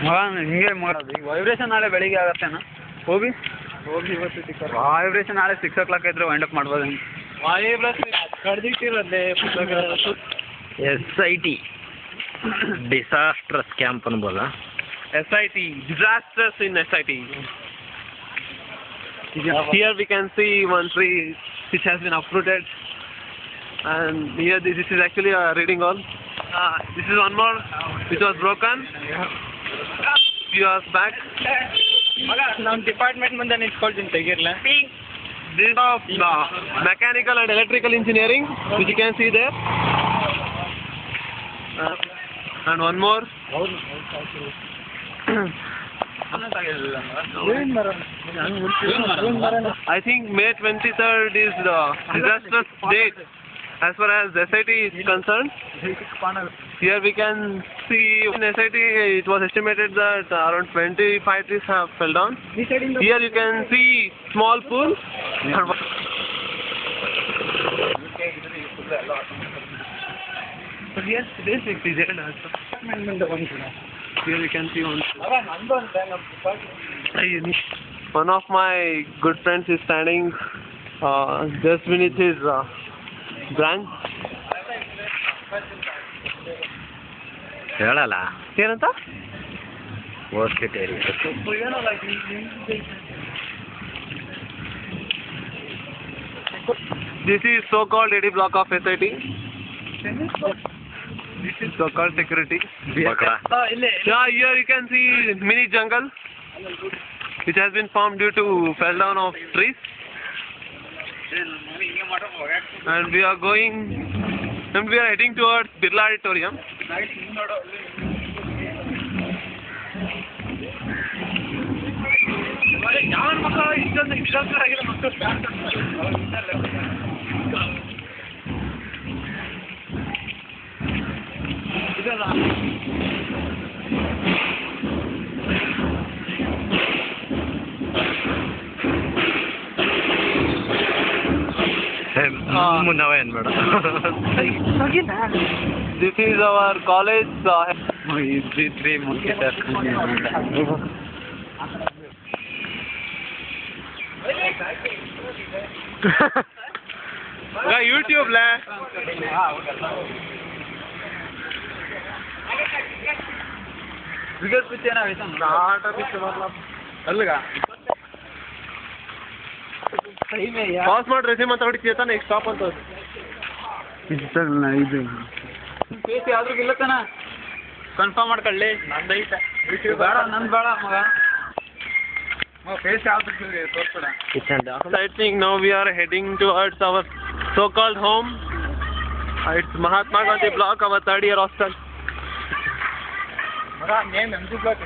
ಹಿಂಗೆ ಮಾಡೋದು ಈಗ ವೈಬ್ರೇಷನ್ ನಾಳೆ ಬೆಳಿಗ್ಗೆ ಆಗತ್ತೇನ ಹೋಗಿ ವೈಬ್ರೇಷನ್ ನಾಳೆ 6 o'clock ಇದ್ರೆ ವೈಂಡ್ ಅಪ್ ಮಾಡ್ಬೋದು ಹಿಂಗೆ ಕಡ್ದಿಟ್ಟಿರೋದೇ SIT ಡಿಸಾಸ್ಟ್ರಸ್ ಕ್ಯಾಂಪ್ ಅನ್ಬೋದಾ SIT disasters in SIT. Here we can see one tree which has been uprooted, and here this is actually a reading hall. This is one more which was broken few years back. ನಮ್ಮ department ಮುಂದೆ ನಿಂತ್ಕೊಳ್ತೀನಿ ತೆಗಿರ್ಲ. This is of mechanical and electrical engineering, which you can see there. And one more. I think May 23rd is the disastrous date as far as SIT is concerned. Here we can see in SIT it was estimated that around 25 trees have fell down. Here you can see small pool. But yes, this is here you can see one of my good friends is standing just beneath his branch. ಹೇಳಲ್ಲ ಏನಂತ ಓರ್ಕಿಡ್ area This is so-called AD block of SIT. This is so-called security. Yeah, here you can see mini jungle which has been formed due to fell down of trees. And we are heading towards Birla Auditorium. ಮುಂದವೇನು ಬೇಡ This is our college. YouTube la. बिगड़ कुछ है ना वैसा नाटा पीछे मतलब अलगा सही में यार ಪಾಸ್ ಮಾಡಿ ರೆಸ್ಯೂಮ್ ಅಂತ ಹೊಡಿತೀಯ ತಾನೆ ಈಗ ಸ್ಟಾಪ್ ಅಂತ ಇದು ಫೇಸ್ ಯಾವ್ದ್ರೂ ಇಲ್ಲ ತಾನ ಕನ್ಫರ್ಮ್ ಮಾಡ್ಕೊಳ್ಳಿ ನಂದು ಐತೆ ಬೇಡ ನಂದು ಬೇಡ ಮಗ ಫೇಸ್ ಯಾವ್ದು ತೋರಿಸ್ಬೇಡ. I think now we are heading towards our so-called home. It's Mahatma Gandhi block, our third year hostel. ಮಗ ನೇಮ್ MG ಬ್ಲಾಕ್